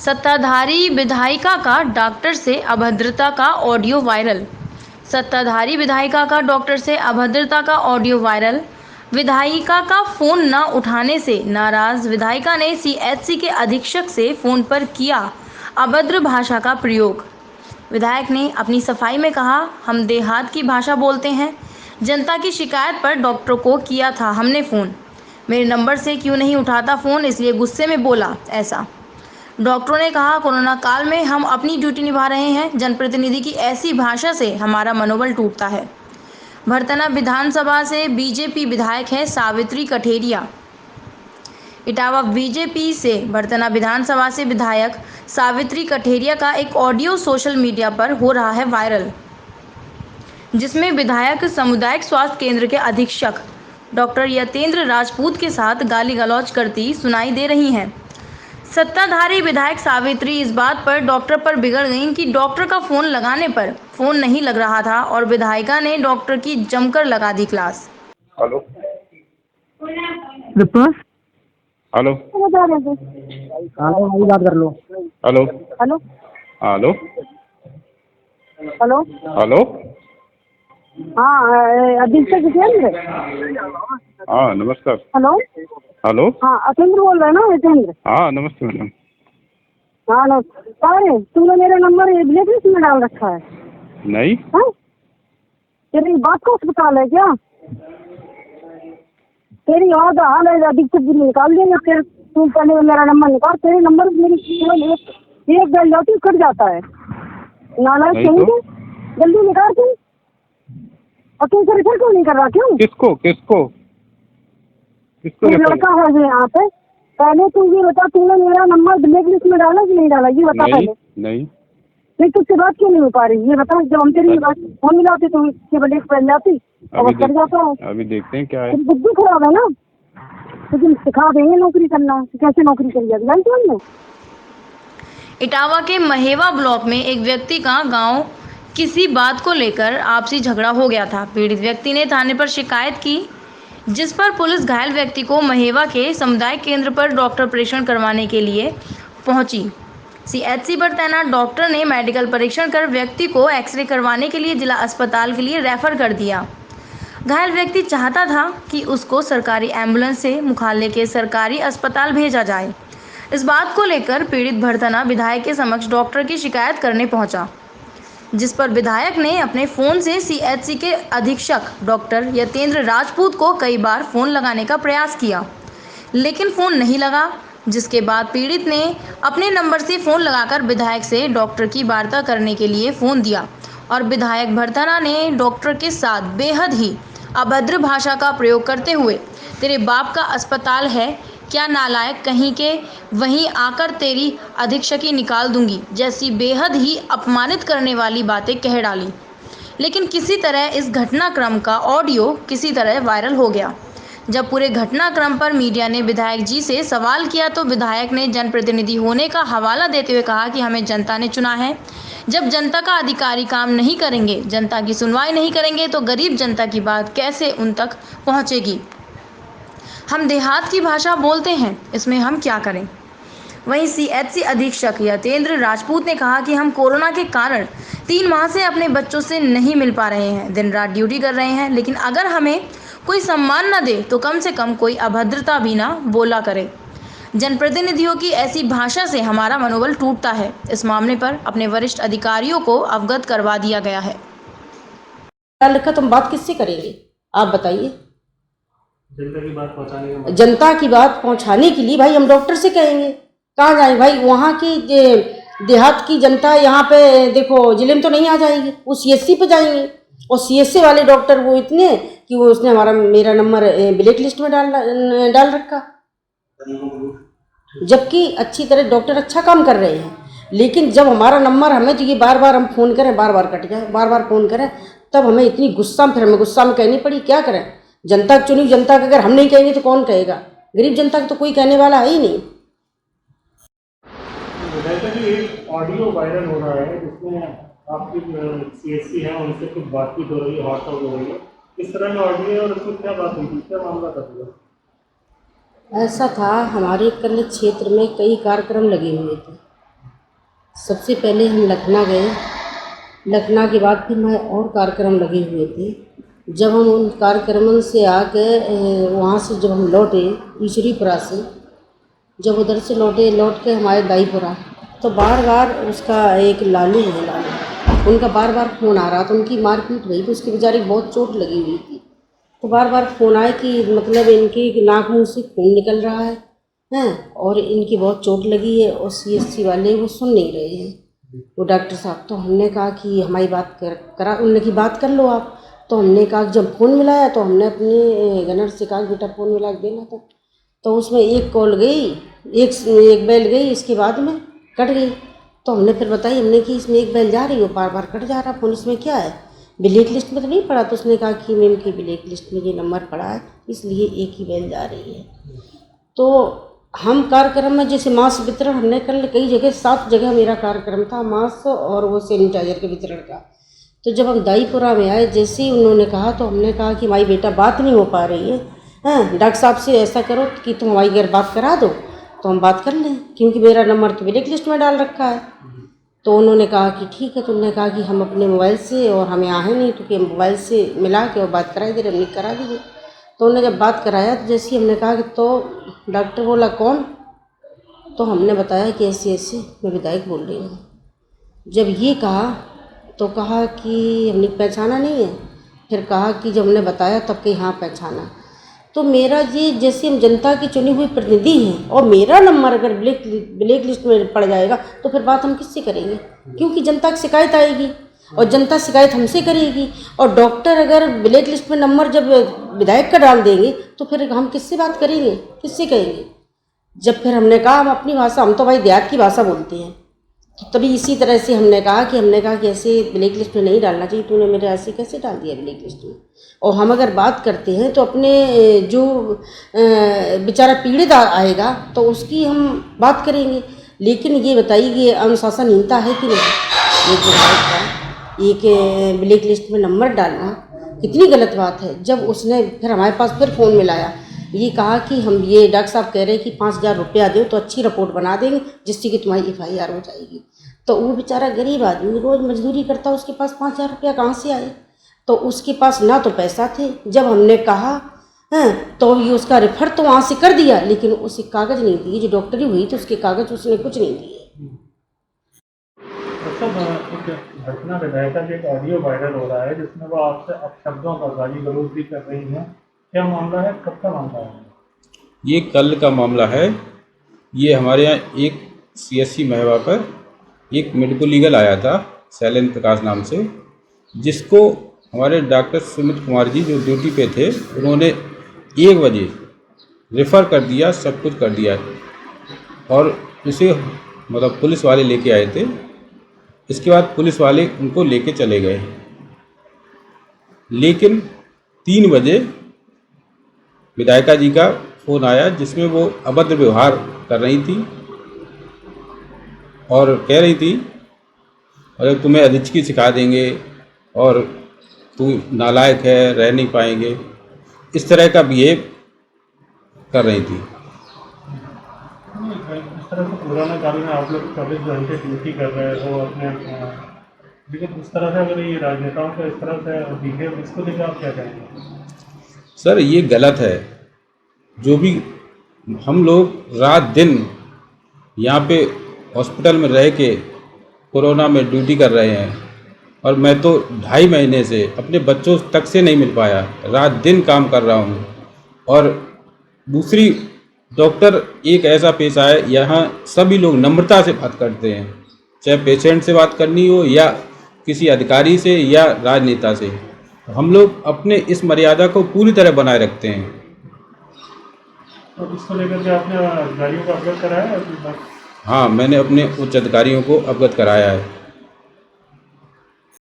सत्ताधारी विधायिका का डॉक्टर से अभद्रता का ऑडियो वायरल। सत्ताधारी विधायिका का डॉक्टर से अभद्रता का ऑडियो वायरल। विधायिका का फोन न उठाने से नाराज विधायिका ने सीएचसी के अधीक्षक से फोन पर किया अभद्र भाषा का प्रयोग। विधायक ने अपनी सफाई में कहा, हम देहात की भाषा बोलते हैं। जनता की शिकायत पर डॉक्टर को किया था हमने फ़ोन। मेरे नंबर से क्यों नहीं उठाता फ़ोन, इसलिए गुस्से में बोला ऐसा। डॉक्टरों ने कहा, कोरोना काल में हम अपनी ड्यूटी निभा रहे हैं। जनप्रतिनिधि की ऐसी भाषा से हमारा मनोबल टूटता है। भरतना विधानसभा से बीजेपी विधायक है सावित्री कठेरिया। इटावा बीजेपी से भरतना विधानसभा से विधायक सावित्री कठेरिया का एक ऑडियो सोशल मीडिया पर हो रहा है वायरल, जिसमें विधायक सामुदायिक स्वास्थ्य केंद्र के अधीक्षक डॉक्टर यतेंद्र राजपूत के साथ गाली गलौज करती सुनाई दे रही हैं। सत्ताधारी विधायक सावित्री इस बात पर डॉक्टर पर बिगड़ गईं कि डॉक्टर का फोन लगाने पर फोन नहीं लग रहा था और विधायिका ने डॉक्टर की जमकर लगा दी क्लास। हेलो हेलो हेलो बात कर लो। Hello hello hello hello hello हाँ अधीक्षक जितेंद्र। हाँ नमस्कार। हेलो हेलो हाँ अतेंद्र बोल रहे हैं ना? जितेंद्र। हाँ नमस्ते मैडम। हाँ नमस्कार। तुमने मेरा नंबर ब्लैक लिस्ट में डाल रखा है? नहीं। हाँ तेरी बात का अस्पताल है क्या? तेरी याद हाल है अधीक्षक जी निकाल देंगे। फिर तू पहले मेरा नंबर निकाल। तेरे नंबर मेरी केवल एक बैल जाती कट जाता है। नालायक नहीं तो? जल्दी निकाल तू। और तू इसे रिफर क्यों नहीं कर रहा? क्यों? किसको किसको किसको एक रेफर? लड़का है जो यहाँ पे। पहले तू ये बता, तूने मेरा नंबर ब्लैक लिस्ट में डाला कि नहीं डाला? ये बता नहीं पहले। नहीं नहीं तुझसे बात क्यों नहीं हो पा रही? ये बता। जब हम तेरी बात फोन मिलाते तो इसके ब्लैक पहन जाती और बस कर जाता है। अभी देखते हैं क्या है। तेरी बुद्धि खराब है ना? तुझे सिखा देंगे नौकरी करना, कैसे नौकरी करी जाती है। इटावा के महेवा ब्लॉक में एक व्यक्ति का गांव किसी बात को लेकर आपसी झगड़ा हो गया था। पीड़ित व्यक्ति ने थाने पर शिकायत की, जिस पर पुलिस घायल व्यक्ति को महेवा के सामुदायिक केंद्र पर डॉक्टर परीक्षण करवाने के लिए पहुंची। सीएचसी पर तैनात डॉक्टर ने मेडिकल परीक्षण कर व्यक्ति को एक्सरे करवाने के लिए जिला अस्पताल के लिए रेफर कर दिया। घायल व्यक्ति चाहता था कि उसको सरकारी एम्बुलेंस से मुखाले के सरकारी अस्पताल भेजा जाए। इस बात को लेकर पीड़ित भरतना विधायक के समक्ष डॉक्टर की शिकायत करने पहुंचा, जिस पर विधायक ने अपने फोन से सीएचसी के अधीक्षक डॉक्टर यतेंद्र राजपूत को कई बार फोन लगाने का प्रयास किया, लेकिन फोन नहीं लगा। जिसके बाद पीड़ित ने अपने नंबर से फोन लगाकर विधायक से डॉक्टर की वार्ता करने के लिए फोन दिया और विधायक भरतना ने डॉक्टर के साथ बेहद ही अभद्र भाषा का प्रयोग करते हुए, तेरे बाप का अस्पताल है क्या नालायक कहीं के, वहीं आकर तेरी अधीक्षकी निकाल दूंगी जैसी बेहद ही अपमानित करने वाली बातें कह डाली। लेकिन किसी तरह इस घटनाक्रम का ऑडियो किसी तरह वायरल हो गया। जब पूरे घटनाक्रम पर मीडिया ने विधायक जी से सवाल किया तो विधायक ने जनप्रतिनिधि होने का हवाला देते हुए कहा कि हमें जनता ने चुना है। जब जनता का अधिकारी काम नहीं करेंगे, जनता की सुनवाई नहीं करेंगे तो गरीब जनता की बात कैसे उन तक पहुंचेगी। हम देहात की भाषा बोलते हैं, इसमें हम क्या करें। वहीं सीएचसी अधीक्षक यतेंद्र राजपूत ने कहा कि हम कोरोना के कारण 3 माह से अपने बच्चों से नहीं मिल पा रहे हैं, दिन रात ड्यूटी कर रहे हैं, लेकिन अगर हमें कोई सम्मान न दे तो कम से कम कोई अभद्रता भी ना बोला करे। जनप्रतिनिधियों की ऐसी भाषा से हमारा मनोबल टूटता है। इस मामले पर अपने वरिष्ठ अधिकारियों को अवगत करवा दिया गया है। लिखा तुम बात किससे करेंगे आप बताइए? जनता की बात पहुंचाने के लिए भाई हम डॉक्टर से कहेंगे। कहाँ जाए भाई? वहाँ की देहात की जनता यहाँ पे देखो जिले में तो नहीं आ जाएगी, वो सीएचसी पे जाएंगे। और सीएचसी वाले डॉक्टर वो इतने कि वो उसने मेरा नंबर ब्लैक लिस्ट में डाल रखा, जबकि अच्छी तरह डॉक्टर अच्छा काम कर रहे हैं। लेकिन जब हमारा नंबर हमें तो ये बार बार हम फ़ोन करें, बार बार कट जाए, बार बार फ़ोन करें, तब हमें इतनी गुस्सा में, फिर हमें गुस्सा में कहनी पड़ी। क्या करें? जनता चुनी जनता का अगर हम नहीं कहेंगे तो कौन कहेगा? गरीब जनता का तो कोई कहने वाला है ही नहीं। एक ऑडियो वायरल हो रहा है जिसमें आपकी सीएचसी है उनसे कुछ बातचीत हो रही है, हॉटटॉक हो रही है, इस तरह का ऑडियो और उसमें क्या बात हुई थी, क्या मामला था पूरा? ऐसा था, हमारे कल क्षेत्र में कई कार्यक्रम लगे हुए थे सबसे पहले हम लखनऊ गए। लखनऊ के बाद फिर मैं और कार्यक्रम लगे हुए थे। जब हम उन कार्यक्रमों से आके वहाँ से जब हम लौटे ईश्वरीपुरा से, जब उधर से लौट के हम आए दाईपुरा, तो बार बार उसका एक लालू है, लालू उनका बार बार फ़ोन आ रहा था। उनकी मारपीट हुई तो उसकी बेचारी बहुत चोट लगी हुई थी। तो बार बार फ़ोन आए कि मतलब इनकी नाक मुँह से खून निकल रहा है और इनकी बहुत चोट लगी है, और CSC वाले वो सुन नहीं रहे हैं, वो डॉक्टर साहब। तो हमने कहा कि हमारी बात करा, उनने की बात कर लो आप। तो हमने कहा जब फ़ोन मिलाया तो हमने अपने गनर से कहा बेटा फ़ोन मिला के देना था। तो उसमें एक कॉल गई, एक बेल गई, इसके बाद में कट गई। तो हमने फिर बताई, हमने कि इसमें एक बेल जा रही हो, बार बार कट जा रहा फ़ोन, इसमें क्या है, ब्लैक लिस्ट में तो नहीं पड़ा। तो उसने कहा कि मैम की ब्लैक लिस्ट में ये नंबर पड़ा है, इसलिए एक ही बेल जा रही है। तो हम कार्यक्रम में जैसे मास्क वितरण हमने कर कई जगह, 7 जगह मेरा कार्यक्रम था मास्क और वो सैनिटाइजर के वितरण का। तो जब हम दाईपुरा में आए, जैसे ही उन्होंने कहा तो हमने कहा कि हमारी बेटा बात नहीं हो पा रही है, डॉक्टर साहब से ऐसा करो कि तुम हमारी अगर बात करा दो तो हम बात कर लें, क्योंकि मेरा नंबर तो ब्लैक लिस्ट में डाल रखा है। तो उन्होंने कहा कि ठीक है। तो उन्होंने कहा कि हम अपने मोबाइल से, और हमें आहे नहीं तो कि मोबाइल से मिला के और बात कराई दे रहे, हमने करा दीजिए। तो उन्होंने जब बात कराया तो जैसे ही हमने कहा कि तो डॉक्टर बोला कौन, तो हमने बताया कि ऐसे मैं विधायक बोल रही हूँ। जब ये कहा तो कहा कि हमने पहचाना नहीं है। फिर कहा कि जब हमने बताया तब कि हाँ पहचाना। तो मेरा ये, जैसे हम जनता की चुनी हुई प्रतिनिधि हैं और मेरा नंबर अगर ब्लैक लिस्ट में पड़ जाएगा तो फिर बात हम किससे करेंगे, क्योंकि जनता की शिकायत आएगी और जनता शिकायत हमसे करेगी। और डॉक्टर अगर ब्लैक लिस्ट में नंबर जब विधायक का डाल देंगे तो फिर हम किससे बात करेंगे, किससे कहेंगे। जब फिर हमने कहा हम अपनी भाषा, हम तो भाई देहात की भाषा बोलते हैं, तो तभी इसी तरह से हमने कहा कि ऐसे ब्लैक लिस्ट में नहीं डालना चाहिए, तूने मेरे ऐसे कैसे डाल दिया ब्लैक लिस्ट में। और हम अगर बात करते हैं तो अपने जो बेचारा पीड़ित आएगा तो उसकी हम बात करेंगे। लेकिन ये बताइए कि अनुशासनहीनता है कि नहीं, एक विधायक का एक ब्लैक लिस्ट में नंबर डालना कितनी गलत बात है। जब उसने फिर हमारे पास फिर फ़ोन मिलाया, ये कहा कि हम ये डॉक्टर साहब कह रहे हैं कि 5,000 रुपया दो तो अच्छी रिपोर्ट बना देंगे जिससे कि तुम्हारी FIR हो जाएगी। तो वो बेचारा गरीब आदमी रोज़ मजदूरी करता, उसके पास 5,000 रुपया कहाँ से आए। तो उसके पास ना तो पैसा थे। जब हमने कहा तो ये उसका रेफर तो वहाँ से कर दिया, लेकिन उसे कागज़ नहीं दिए, जो डॉक्टरी हुई तो उसके कागज़ उसने कुछ नहीं दिए। एक घटना विधायिका की एक ऑडियो वायरल हो रहा है जिसमें वो आपसे अपशब्दों का गाली गलौज भी कर रही हैं, क्या मामला है, कब का मामला है? ये कल का मामला है। ये हमारे यहाँ एक CSC महवा पर एक मेडिको लीगल आया था शैलेंद्र प्रकाश नाम से, जिसको हमारे डॉक्टर सुमित कुमार जी जो ड्यूटी पे थे उन्होंने 1 बजे रेफ़र कर दिया, सब कुछ कर दिया, और उसे मतलब पुलिस वाले लेके आए थे। इसके बाद पुलिस वाले उनको लेके चले गए, लेकिन 3 बजे विधायिका जी का फ़ोन आया जिसमें वो अभद्र व्यवहार कर रही थी और कह रही थी अरे तुम्हें अधीक्षकी सिखा देंगे और तू नालायक है, रह नहीं पाएंगे, इस तरह का बिहेव कर रही थी। इस तरह से कोरोना काल में आप लोग 24 घंटे ड्यूटी कर रहे हो अपने, लेकिन इस तरह से अगर ये राजनेताओं का इस तरह से बिहेव, इसको लेकर आप क्या कहेंगे? सर ये गलत है। जो भी हम लोग रात दिन यहाँ पे हॉस्पिटल में रह के कोरोना में ड्यूटी कर रहे हैं, और मैं तो 2.5 महीने से अपने बच्चों तक से नहीं मिल पाया, रात दिन काम कर रहा हूँ। और दूसरी, डॉक्टर एक ऐसा पेशा है, यहाँ सभी लोग नम्रता से बात करते हैं, चाहे पेशेंट से बात करनी हो या किसी अधिकारी से या राजनेता से। हम लोग अपने इस मर्यादा को पूरी तरह बनाए रखते हैं। और इसको लेकर के आपने अधिकारियों को अवगत कराया है? हाँ, मैंने अपने उच्च अधिकारियों को अवगत कराया है।